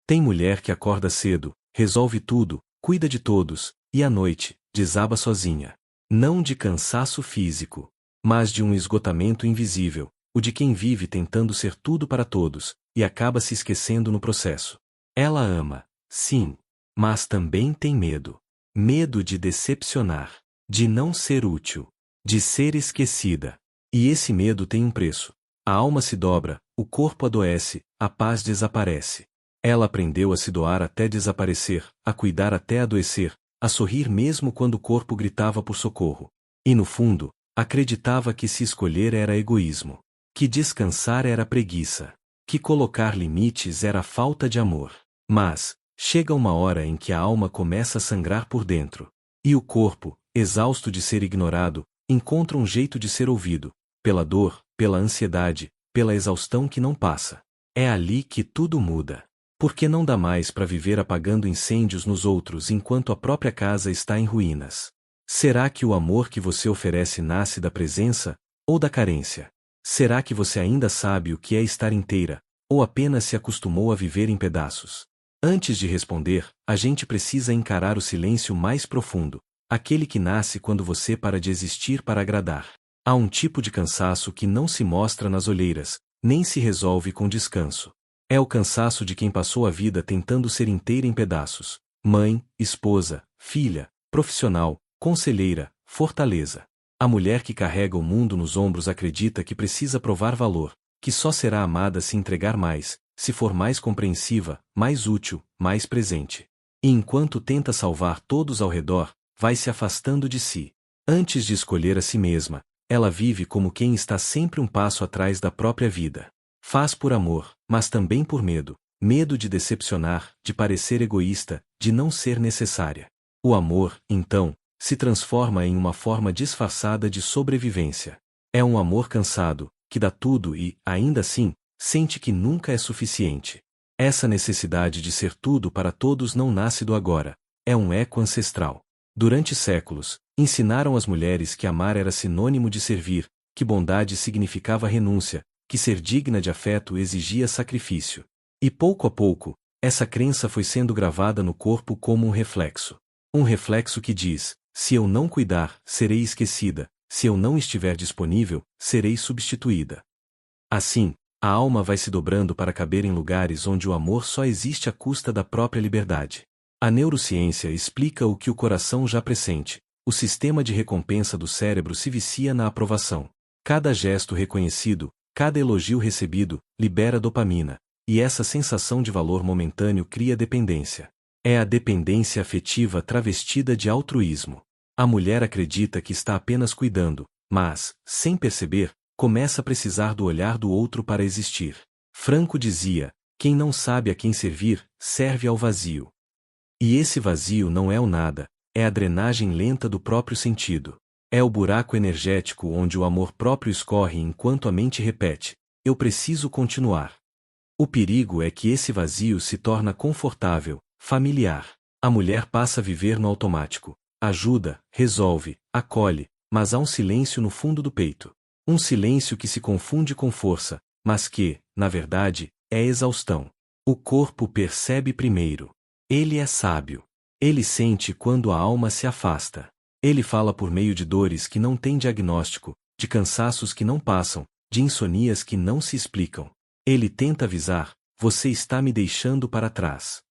Tem mulher que acorda cedo, resolve tudo, cuida de todos, e à noite, desaba sozinha. Não de cansaço físico, mas de um esgotamento invisível, o de quem vive tentando ser tudo para todos, e acaba se esquecendo no processo. Ela ama, sim, mas também tem medo. Medo de decepcionar, de não ser útil, de ser esquecida. E esse medo tem um preço. A alma se dobra, o corpo adoece, a paz desaparece. Ela aprendeu a se doar até desaparecer, a cuidar até adoecer, a sorrir mesmo quando o corpo gritava por socorro. E no fundo, acreditava que se escolher era egoísmo, que descansar era preguiça, que colocar limites era falta de amor. Mas, chega uma hora em que a alma começa a sangrar por dentro. E o corpo, exausto de ser ignorado, encontra um jeito de ser ouvido, pela dor, pela ansiedade, pela exaustão que não passa. É ali que tudo muda. Porque não dá mais para viver apagando incêndios nos outros enquanto a própria casa está em ruínas. Será que o amor que você oferece nasce da presença, ou da carência? Será que você ainda sabe o que é estar inteira, ou apenas se acostumou a viver em pedaços? Antes de responder, a gente precisa encarar o silêncio mais profundo, aquele que nasce quando você para de existir para agradar. Há um tipo de cansaço que não se mostra nas olheiras, nem se resolve com descanso. É o cansaço de quem passou a vida tentando ser inteira em pedaços. Mãe, esposa, filha, profissional, conselheira, fortaleza. A mulher que carrega o mundo nos ombros acredita que precisa provar valor, que só será amada se entregar mais, se for mais compreensiva, mais útil, mais presente. E enquanto tenta salvar todos ao redor, vai se afastando de si. Antes de escolher a si mesma, ela vive como quem está sempre um passo atrás da própria vida. Faz por amor, mas também por medo. Medo de decepcionar, de parecer egoísta, de não ser necessária. O amor, então, se transforma em uma forma disfarçada de sobrevivência. É um amor cansado, que dá tudo e, ainda assim, sente que nunca é suficiente. Essa necessidade de ser tudo para todos não nasce do agora, é um eco ancestral. Durante séculos, ensinaram às mulheres que amar era sinônimo de servir, que bondade significava renúncia, que ser digna de afeto exigia sacrifício. E pouco a pouco, essa crença foi sendo gravada no corpo como um reflexo. Um reflexo que diz: se eu não cuidar, serei esquecida, se eu não estiver disponível, serei substituída. Assim, a alma vai se dobrando para caber em lugares onde o amor só existe à custa da própria liberdade. A neurociência explica o que o coração já pressente. O sistema de recompensa do cérebro se vicia na aprovação. Cada gesto reconhecido, cada elogio recebido, libera dopamina, e essa sensação de valor momentâneo cria dependência. É a dependência afetiva travestida de altruísmo. A mulher acredita que está apenas cuidando, mas, sem perceber, começa a precisar do olhar do outro para existir. Franco dizia: quem não sabe a quem servir, serve ao vazio. E esse vazio não é o nada, é a drenagem lenta do próprio sentido. É o buraco energético onde o amor próprio escorre enquanto a mente repete: eu preciso continuar. O perigo é que esse vazio se torna confortável, familiar. A mulher passa a viver no automático. Ajuda, resolve, acolhe, mas há um silêncio no fundo do peito. Um silêncio que se confunde com força, mas que, na verdade, é exaustão. O corpo percebe primeiro. Ele é sábio. Ele sente quando a alma se afasta. Ele fala por meio de dores que não têm diagnóstico, de cansaços que não passam, de insonias que não se explicam. Ele tenta avisar: você está me deixando para trás.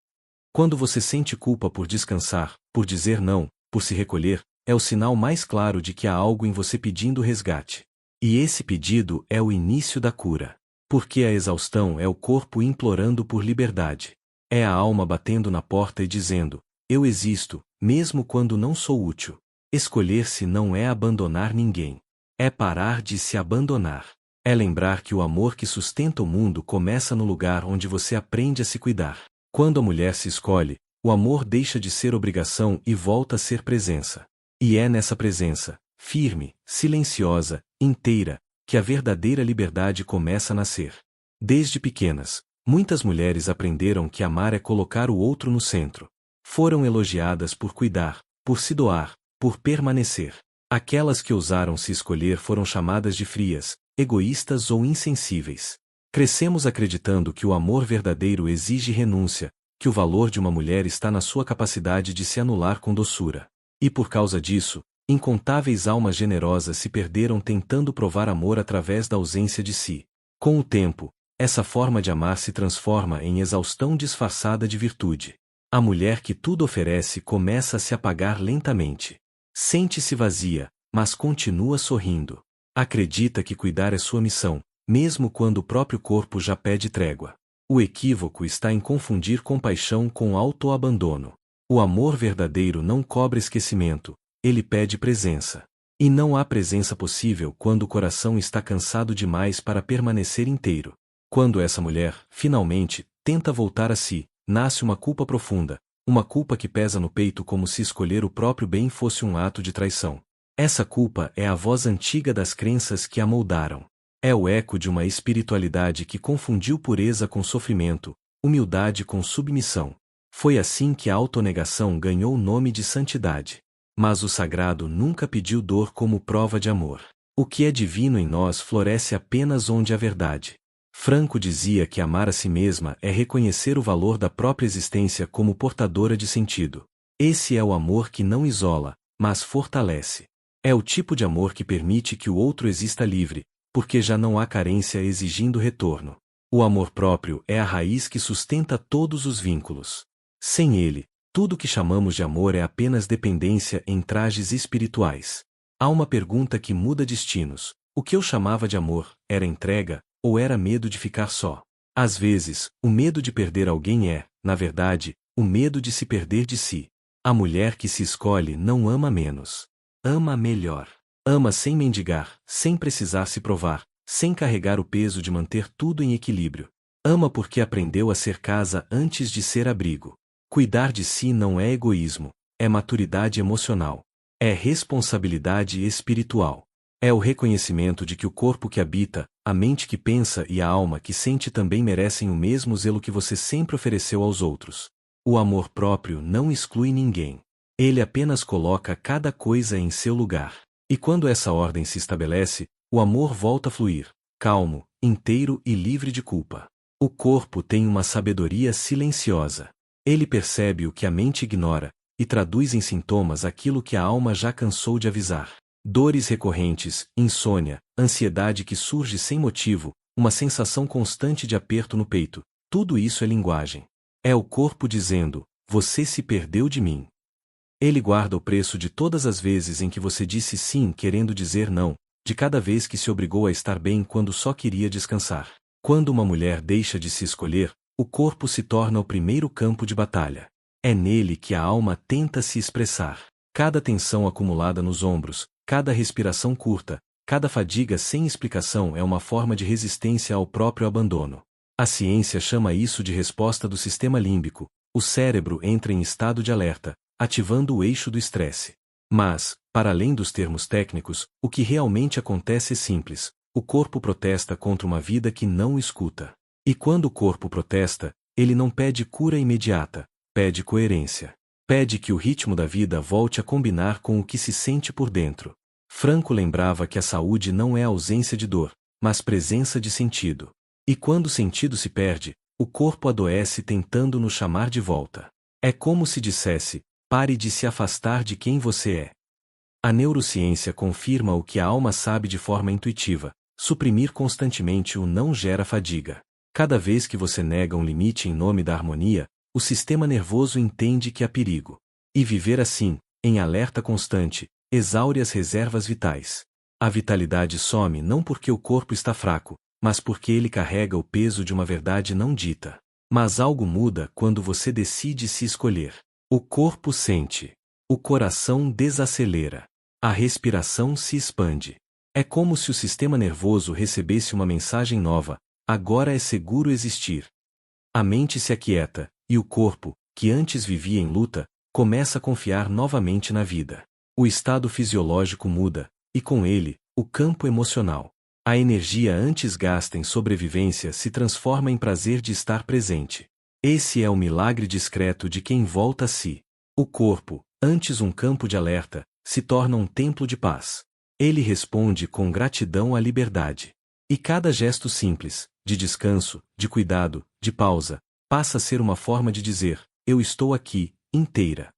Quando você sente culpa por descansar, por dizer não, por se recolher, é o sinal mais claro de que há algo em você pedindo resgate. E esse pedido é o início da cura. Porque a exaustão é o corpo implorando por liberdade. É a alma batendo na porta e dizendo: eu existo, mesmo quando não sou útil. Escolher-se não é abandonar ninguém. É parar de se abandonar. É lembrar que o amor que sustenta o mundo começa no lugar onde você aprende a se cuidar. Quando a mulher se escolhe, o amor deixa de ser obrigação e volta a ser presença. E é nessa presença, firme, silenciosa, inteira, que a verdadeira liberdade começa a nascer. Desde pequenas, muitas mulheres aprenderam que amar é colocar o outro no centro. Foram elogiadas por cuidar, por se doar, por permanecer. Aquelas que ousaram se escolher foram chamadas de frias, egoístas ou insensíveis. Crescemos acreditando que o amor verdadeiro exige renúncia, que o valor de uma mulher está na sua capacidade de se anular com doçura. E por causa disso, incontáveis almas generosas se perderam tentando provar amor através da ausência de si. Com o tempo, essa forma de amar se transforma em exaustão disfarçada de virtude. A mulher que tudo oferece começa a se apagar lentamente. Sente-se vazia, mas continua sorrindo. Acredita que cuidar é sua missão, mesmo quando o próprio corpo já pede trégua. O equívoco está em confundir compaixão com autoabandono. O amor verdadeiro não cobra esquecimento, ele pede presença. E não há presença possível quando o coração está cansado demais para permanecer inteiro. Quando essa mulher, finalmente, tenta voltar a si, nasce uma culpa profunda, uma culpa que pesa no peito como se escolher o próprio bem fosse um ato de traição. Essa culpa é a voz antiga das crenças que a moldaram. É o eco de uma espiritualidade que confundiu pureza com sofrimento, humildade com submissão. Foi assim que a autonegação ganhou o nome de santidade. Mas o sagrado nunca pediu dor como prova de amor. O que é divino em nós floresce apenas onde há verdade. Franco dizia que amar a si mesma é reconhecer o valor da própria existência como portadora de sentido. Esse é o amor que não isola, mas fortalece. É o tipo de amor que permite que o outro exista livre, porque já não há carência exigindo retorno. O amor próprio é a raiz que sustenta todos os vínculos. Sem ele, tudo que chamamos de amor é apenas dependência em trajes espirituais. Há uma pergunta que muda destinos. O que eu chamava de amor, era entrega, ou era medo de ficar só? Às vezes, o medo de perder alguém é, na verdade, o medo de se perder de si. A mulher que se escolhe não ama menos. Ama melhor. Ama sem mendigar, sem precisar se provar, sem carregar o peso de manter tudo em equilíbrio. Ama porque aprendeu a ser casa antes de ser abrigo. Cuidar de si não é egoísmo, é maturidade emocional. É responsabilidade espiritual. É o reconhecimento de que o corpo que habita, a mente que pensa e a alma que sente também merecem o mesmo zelo que você sempre ofereceu aos outros. O amor próprio não exclui ninguém. Ele apenas coloca cada coisa em seu lugar. E quando essa ordem se estabelece, o amor volta a fluir, calmo, inteiro e livre de culpa. O corpo tem uma sabedoria silenciosa. Ele percebe o que a mente ignora, e traduz em sintomas aquilo que a alma já cansou de avisar. Dores recorrentes, insônia, ansiedade que surge sem motivo, uma sensação constante de aperto no peito, tudo isso é linguagem. É o corpo dizendo, você se perdeu de mim. Ele guarda o preço de todas as vezes em que você disse sim querendo dizer não, de cada vez que se obrigou a estar bem quando só queria descansar. Quando uma mulher deixa de se escolher, o corpo se torna o primeiro campo de batalha. É nele que a alma tenta se expressar. Cada tensão acumulada nos ombros, cada respiração curta, cada fadiga sem explicação é uma forma de resistência ao próprio abandono. A ciência chama isso de resposta do sistema límbico. O cérebro entra em estado de alerta, ativando o eixo do estresse. Mas, para além dos termos técnicos, o que realmente acontece é simples. O corpo protesta contra uma vida que não o escuta. E quando o corpo protesta, ele não pede cura imediata, pede coerência. Pede que o ritmo da vida volte a combinar com o que se sente por dentro. Franco lembrava que a saúde não é ausência de dor, mas presença de sentido. E quando o sentido se perde, o corpo adoece tentando nos chamar de volta. É como se dissesse, pare de se afastar de quem você é. A neurociência confirma o que a alma sabe de forma intuitiva: suprimir constantemente o não gera fadiga. Cada vez que você nega um limite em nome da harmonia, o sistema nervoso entende que há perigo. E viver assim, em alerta constante, exaure as reservas vitais. A vitalidade some não porque o corpo está fraco, mas porque ele carrega o peso de uma verdade não dita. Mas algo muda quando você decide se escolher. O corpo sente. O coração desacelera. A respiração se expande. É como se o sistema nervoso recebesse uma mensagem nova: agora é seguro existir. A mente se aquieta, e o corpo, que antes vivia em luta, começa a confiar novamente na vida. O estado fisiológico muda, e com ele, o campo emocional. A energia antes gasta em sobrevivência se transforma em prazer de estar presente. Esse é o milagre discreto de quem volta a si. O corpo, antes um campo de alerta, se torna um templo de paz. Ele responde com gratidão à liberdade. E cada gesto simples, de descanso, de cuidado, de pausa, passa a ser uma forma de dizer, eu estou aqui, inteira.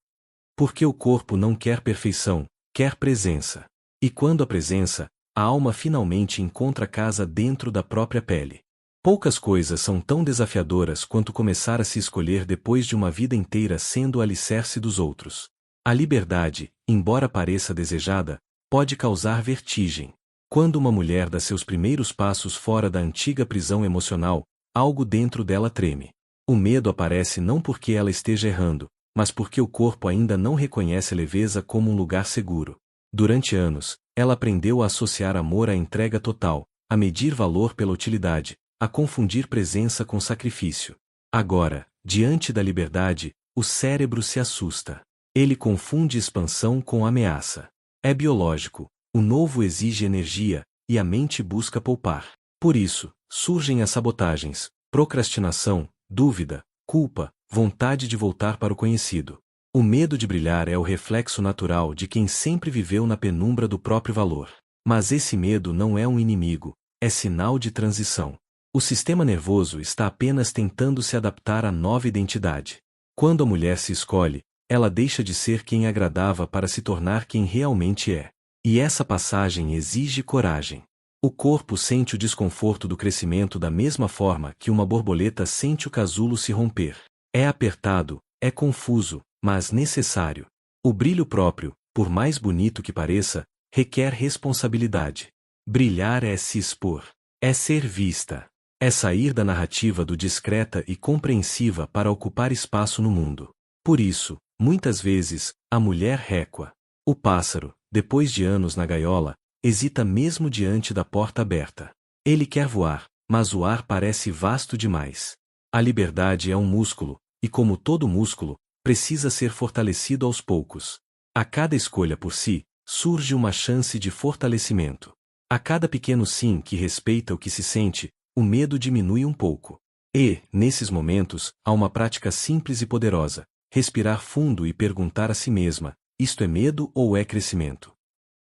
Porque o corpo não quer perfeição, quer presença. E quando a presença, a alma finalmente encontra casa dentro da própria pele. Poucas coisas são tão desafiadoras quanto começar a se escolher depois de uma vida inteira sendo o alicerce dos outros. A liberdade, embora pareça desejada, pode causar vertigem. Quando uma mulher dá seus primeiros passos fora da antiga prisão emocional, algo dentro dela treme. O medo aparece não porque ela esteja errando, mas porque o corpo ainda não reconhece a leveza como um lugar seguro. Durante anos, ela aprendeu a associar amor à entrega total, a medir valor pela utilidade, a confundir presença com sacrifício. Agora, diante da liberdade, o cérebro se assusta. Ele confunde expansão com ameaça. É biológico, o novo exige energia, e a mente busca poupar. Por isso, surgem as sabotagens, procrastinação, dúvida, culpa, vontade de voltar para o conhecido. O medo de brilhar é o reflexo natural de quem sempre viveu na penumbra do próprio valor. Mas esse medo não é um inimigo, é sinal de transição. O sistema nervoso está apenas tentando se adaptar à nova identidade. Quando a mulher se escolhe, ela deixa de ser quem agradava para se tornar quem realmente é. E essa passagem exige coragem. O corpo sente o desconforto do crescimento da mesma forma que uma borboleta sente o casulo se romper. É apertado, é confuso, mas necessário. O brilho próprio, por mais bonito que pareça, requer responsabilidade. Brilhar é se expor. É ser vista. É sair da narrativa do discreta e compreensiva para ocupar espaço no mundo. Por isso, muitas vezes, a mulher recua. O pássaro, depois de anos na gaiola, hesita mesmo diante da porta aberta. Ele quer voar, mas o ar parece vasto demais. A liberdade é um músculo, e como todo músculo, precisa ser fortalecido aos poucos. A cada escolha por si, surge uma chance de fortalecimento. A cada pequeno sim que respeita o que se sente, o medo diminui um pouco. E, nesses momentos, há uma prática simples e poderosa: respirar fundo e perguntar a si mesma, isto é medo ou é crescimento?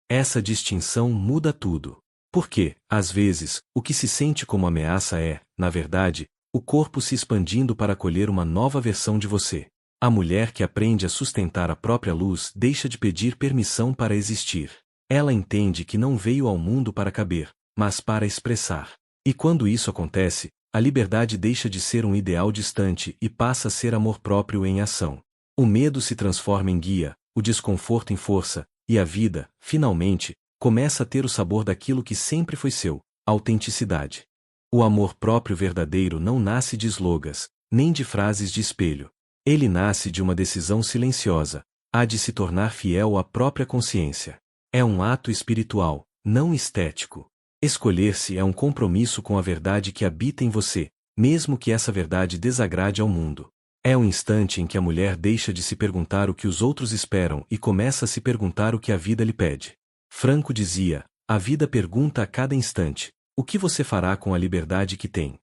Essa distinção muda tudo. Porque, às vezes, o que se sente como ameaça é, na verdade, o corpo se expandindo para acolher uma nova versão de você. A mulher que aprende a sustentar a própria luz deixa de pedir permissão para existir. Ela entende que não veio ao mundo para caber, mas para expressar. E quando isso acontece, a liberdade deixa de ser um ideal distante e passa a ser amor próprio em ação. O medo se transforma em guia, o desconforto em força, e a vida, finalmente, começa a ter o sabor daquilo que sempre foi seu, autenticidade. O amor próprio verdadeiro não nasce de slogans, nem de frases de espelho. Ele nasce de uma decisão silenciosa, a de se tornar fiel à própria consciência. É um ato espiritual, não estético. Escolher-se é um compromisso com a verdade que habita em você, mesmo que essa verdade desagrade ao mundo. É um instante em que a mulher deixa de se perguntar o que os outros esperam e começa a se perguntar o que a vida lhe pede. Franco dizia, a vida pergunta a cada instante, o que você fará com a liberdade que tem?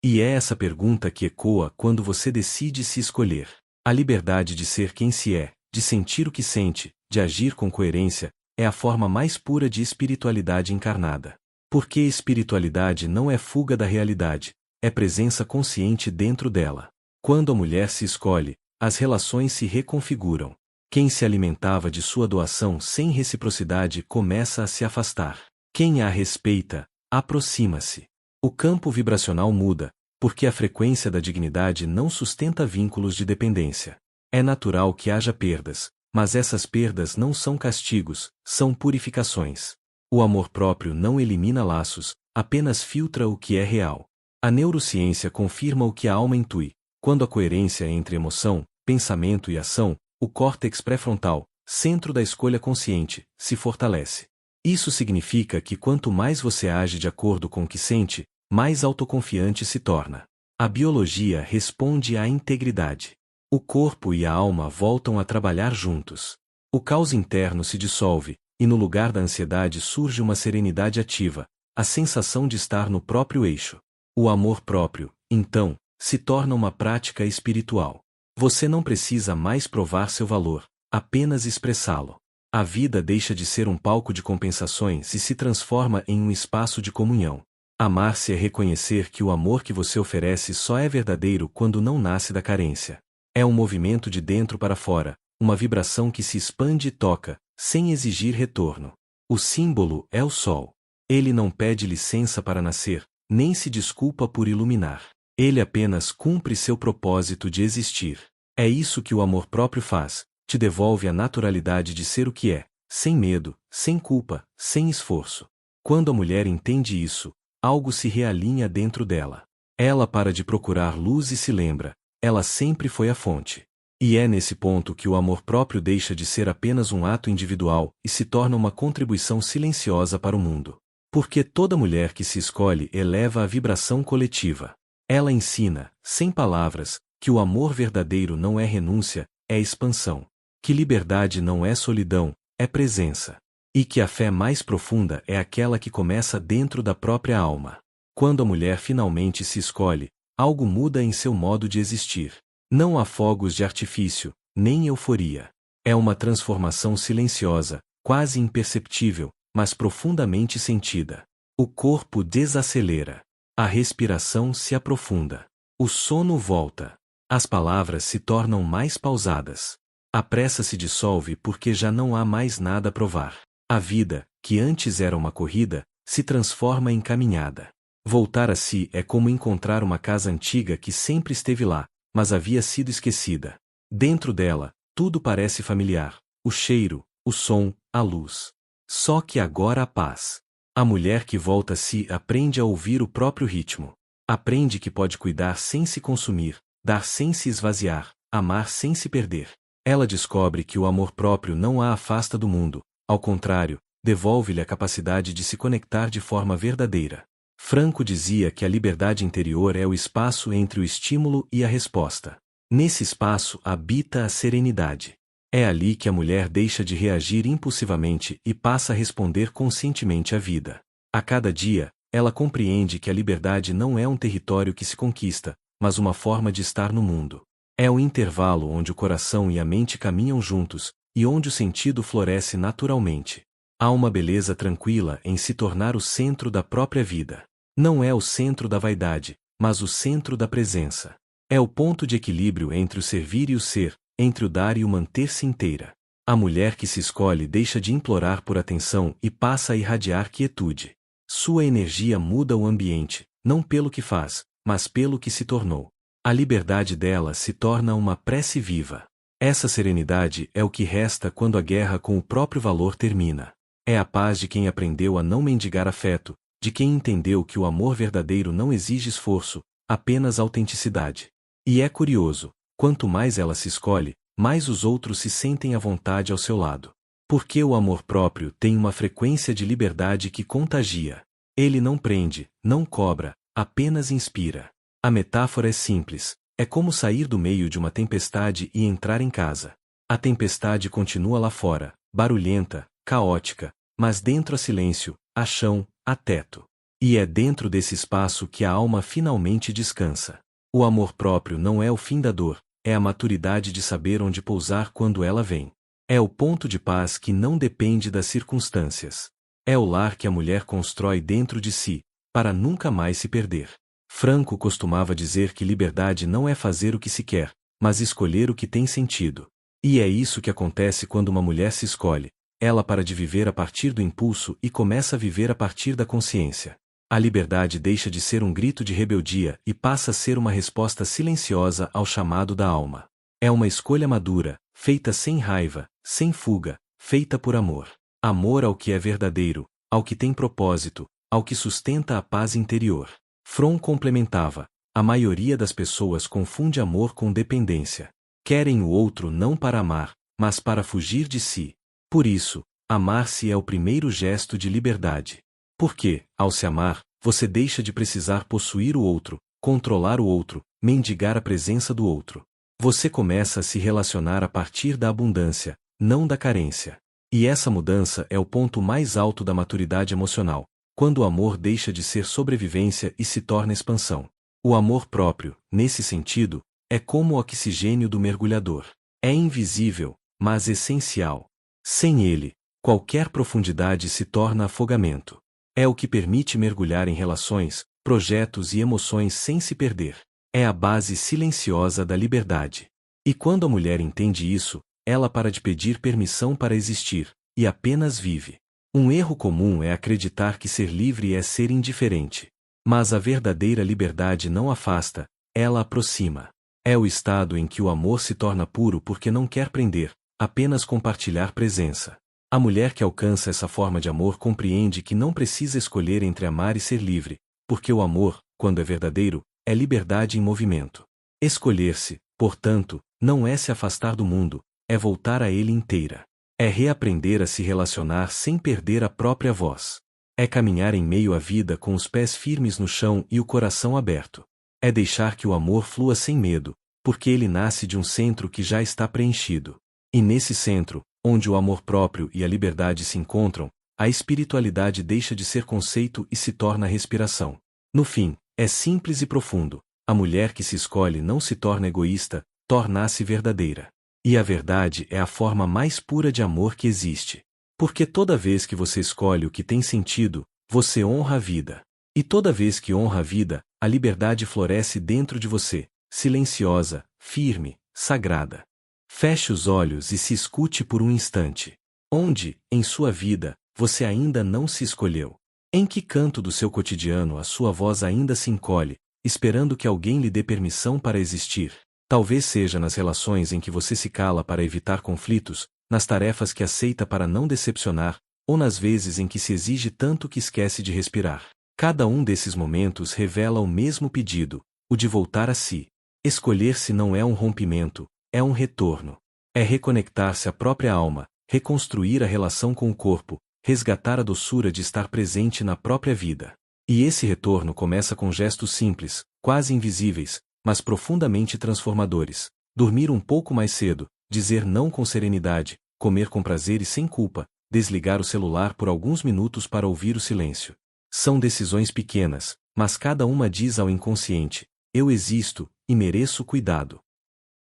E é essa pergunta que ecoa quando você decide se escolher. A liberdade de ser quem se é, de sentir o que sente, de agir com coerência, é a forma mais pura de espiritualidade encarnada. Porque espiritualidade não é fuga da realidade, é presença consciente dentro dela. Quando a mulher se escolhe, as relações se reconfiguram. Quem se alimentava de sua doação sem reciprocidade começa a se afastar. Quem a respeita, aproxima-se. O campo vibracional muda, porque a frequência da dignidade não sustenta vínculos de dependência. É natural que haja perdas, mas essas perdas não são castigos, são purificações. O amor próprio não elimina laços, apenas filtra o que é real. A neurociência confirma o que a alma intui. Quando a coerência entre emoção, pensamento e ação, o córtex pré-frontal, centro da escolha consciente, se fortalece. Isso significa que quanto mais você age de acordo com o que sente, mais autoconfiante se torna. A biologia responde à integridade. O corpo e a alma voltam a trabalhar juntos. O caos interno se dissolve, e no lugar da ansiedade surge uma serenidade ativa, a sensação de estar no próprio eixo. O amor próprio, então, se torna uma prática espiritual. Você não precisa mais provar seu valor, apenas expressá-lo. A vida deixa de ser um palco de compensações e se transforma em um espaço de comunhão. Amar-se é reconhecer que o amor que você oferece só é verdadeiro quando não nasce da carência. É um movimento de dentro para fora, uma vibração que se expande e toca, sem exigir retorno. O símbolo é o sol. Ele não pede licença para nascer, nem se desculpa por iluminar. Ele apenas cumpre seu propósito de existir. É isso que o amor próprio faz, te devolve a naturalidade de ser o que é, sem medo, sem culpa, sem esforço. Quando a mulher entende isso, algo se realinha dentro dela. Ela para de procurar luz e se lembra, ela sempre foi a fonte. E é nesse ponto que o amor próprio deixa de ser apenas um ato individual e se torna uma contribuição silenciosa para o mundo. Porque toda mulher que se escolhe eleva a vibração coletiva. Ela ensina, sem palavras, que o amor verdadeiro não é renúncia, é expansão. Que liberdade não é solidão, é presença. E que a fé mais profunda é aquela que começa dentro da própria alma. Quando a mulher finalmente se escolhe, algo muda em seu modo de existir. Não há fogos de artifício, nem euforia. É uma transformação silenciosa, quase imperceptível, mas profundamente sentida. O corpo desacelera. A respiração se aprofunda. O sono volta. As palavras se tornam mais pausadas. A pressa se dissolve porque já não há mais nada a provar. A vida, que antes era uma corrida, se transforma em caminhada. Voltar a si é como encontrar uma casa antiga que sempre esteve lá, mas havia sido esquecida. Dentro dela, tudo parece familiar: o cheiro, o som, a luz. Só que agora há paz. A mulher que volta a si aprende a ouvir o próprio ritmo. Aprende que pode cuidar sem se consumir, dar sem se esvaziar, amar sem se perder. Ela descobre que o amor próprio não a afasta do mundo, ao contrário, devolve-lhe a capacidade de se conectar de forma verdadeira. Franco dizia que a liberdade interior é o espaço entre o estímulo e a resposta. Nesse espaço habita a serenidade. É ali que a mulher deixa de reagir impulsivamente e passa a responder conscientemente à vida. A cada dia, ela compreende que a liberdade não é um território que se conquista, mas uma forma de estar no mundo. É o intervalo onde o coração e a mente caminham juntos, e onde o sentido floresce naturalmente. Há uma beleza tranquila em se tornar o centro da própria vida. Não é o centro da vaidade, mas o centro da presença. É o ponto de equilíbrio entre o servir e o ser, entre o dar e o manter-se inteira. A mulher que se escolhe deixa de implorar por atenção e passa a irradiar quietude. Sua energia muda o ambiente, não pelo que faz, mas pelo que se tornou. A liberdade dela se torna uma prece viva. Essa serenidade é o que resta quando a guerra com o próprio valor termina. É a paz de quem aprendeu a não mendigar afeto, de quem entendeu que o amor verdadeiro não exige esforço, apenas autenticidade. E é curioso, quanto mais ela se escolhe, mais os outros se sentem à vontade ao seu lado. Porque o amor próprio tem uma frequência de liberdade que contagia. Ele não prende, não cobra, apenas inspira. A metáfora é simples, é como sair do meio de uma tempestade e entrar em casa. A tempestade continua lá fora, barulhenta, caótica, mas dentro há silêncio, há chão, há teto. E é dentro desse espaço que a alma finalmente descansa. O amor próprio não é o fim da dor, é a maturidade de saber onde pousar quando ela vem. É o ponto de paz que não depende das circunstâncias. É o lar que a mulher constrói dentro de si, para nunca mais se perder. Franco costumava dizer que liberdade não é fazer o que se quer, mas escolher o que tem sentido. E é isso que acontece quando uma mulher se escolhe. Ela para de viver a partir do impulso e começa a viver a partir da consciência. A liberdade deixa de ser um grito de rebeldia e passa a ser uma resposta silenciosa ao chamado da alma. É uma escolha madura, feita sem raiva, sem fuga, feita por amor. Amor ao que é verdadeiro, ao que tem propósito, ao que sustenta a paz interior. Fromm complementava: a maioria das pessoas confunde amor com dependência. Querem o outro não para amar, mas para fugir de si. Por isso, amar-se é o primeiro gesto de liberdade. Porque, ao se amar, você deixa de precisar possuir o outro, controlar o outro, mendigar a presença do outro. Você começa a se relacionar a partir da abundância, não da carência. E essa mudança é o ponto mais alto da maturidade emocional, quando o amor deixa de ser sobrevivência e se torna expansão. O amor próprio, nesse sentido, é como o oxigênio do mergulhador. É invisível, mas essencial. Sem ele, qualquer profundidade se torna afogamento. É o que permite mergulhar em relações, projetos e emoções sem se perder. É a base silenciosa da liberdade. E quando a mulher entende isso, ela para de pedir permissão para existir, e apenas vive. Um erro comum é acreditar que ser livre é ser indiferente. Mas a verdadeira liberdade não afasta, ela aproxima. É o estado em que o amor se torna puro porque não quer prender, apenas compartilhar presença. A mulher que alcança essa forma de amor compreende que não precisa escolher entre amar e ser livre, porque o amor, quando é verdadeiro, é liberdade em movimento. Escolher-se, portanto, não é se afastar do mundo, é voltar a ele inteira. É reaprender a se relacionar sem perder a própria voz. É caminhar em meio à vida com os pés firmes no chão e o coração aberto. É deixar que o amor flua sem medo, porque ele nasce de um centro que já está preenchido. E nesse centro, onde o amor próprio e a liberdade se encontram, a espiritualidade deixa de ser conceito e se torna respiração. No fim, é simples e profundo. A mulher que se escolhe não se torna egoísta, torna-se verdadeira. E a verdade é a forma mais pura de amor que existe. Porque toda vez que você escolhe o que tem sentido, você honra a vida. E toda vez que honra a vida, a liberdade floresce dentro de você, silenciosa, firme, sagrada. Feche os olhos e se escute por um instante. Onde, em sua vida, você ainda não se escolheu? Em que canto do seu cotidiano a sua voz ainda se encolhe, esperando que alguém lhe dê permissão para existir? Talvez seja nas relações em que você se cala para evitar conflitos, nas tarefas que aceita para não decepcionar, ou nas vezes em que se exige tanto que esquece de respirar. Cada um desses momentos revela o mesmo pedido, o de voltar a si. Escolher-se não é um rompimento, é um retorno. É reconectar-se à própria alma, reconstruir a relação com o corpo, resgatar a doçura de estar presente na própria vida. E esse retorno começa com gestos simples, quase invisíveis, mas profundamente transformadores. Dormir um pouco mais cedo, dizer não com serenidade, comer com prazer e sem culpa, desligar o celular por alguns minutos para ouvir o silêncio. São decisões pequenas, mas cada uma diz ao inconsciente: eu existo, e mereço cuidado.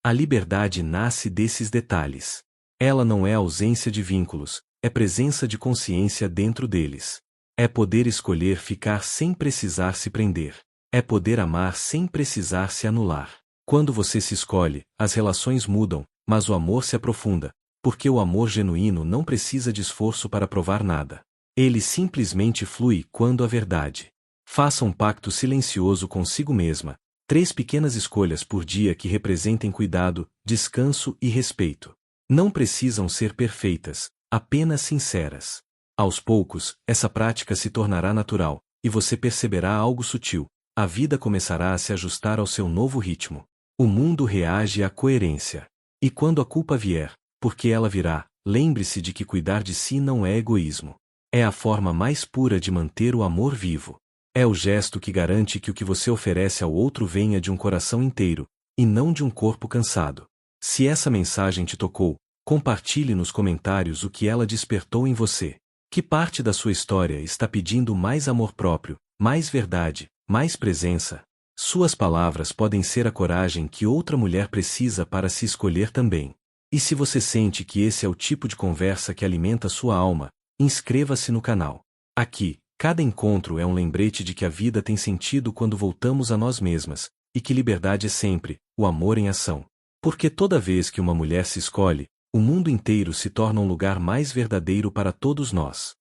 A liberdade nasce desses detalhes. Ela não é ausência de vínculos, é presença de consciência dentro deles. É poder escolher ficar sem precisar se prender. É poder amar sem precisar se anular. Quando você se escolhe, as relações mudam, mas o amor se aprofunda, porque o amor genuíno não precisa de esforço para provar nada. Ele simplesmente flui quando a verdade. Faça um pacto silencioso consigo mesma, 3 pequenas escolhas por dia que representem cuidado, descanso e respeito. Não precisam ser perfeitas, apenas sinceras. Aos poucos, essa prática se tornará natural, e você perceberá algo sutil. A vida começará a se ajustar ao seu novo ritmo. O mundo reage à coerência. E quando a culpa vier, porque ela virá, lembre-se de que cuidar de si não é egoísmo. É a forma mais pura de manter o amor vivo. É o gesto que garante que o que você oferece ao outro venha de um coração inteiro, e não de um corpo cansado. Se essa mensagem te tocou, compartilhe nos comentários o que ela despertou em você. Que parte da sua história está pedindo mais amor próprio, mais verdade, mais presença? Suas palavras podem ser a coragem que outra mulher precisa para se escolher também. E se você sente que esse é o tipo de conversa que alimenta sua alma, inscreva-se no canal. Aqui, cada encontro é um lembrete de que a vida tem sentido quando voltamos a nós mesmas, e que liberdade é sempre o amor em ação. Porque toda vez que uma mulher se escolhe, o mundo inteiro se torna um lugar mais verdadeiro para todos nós.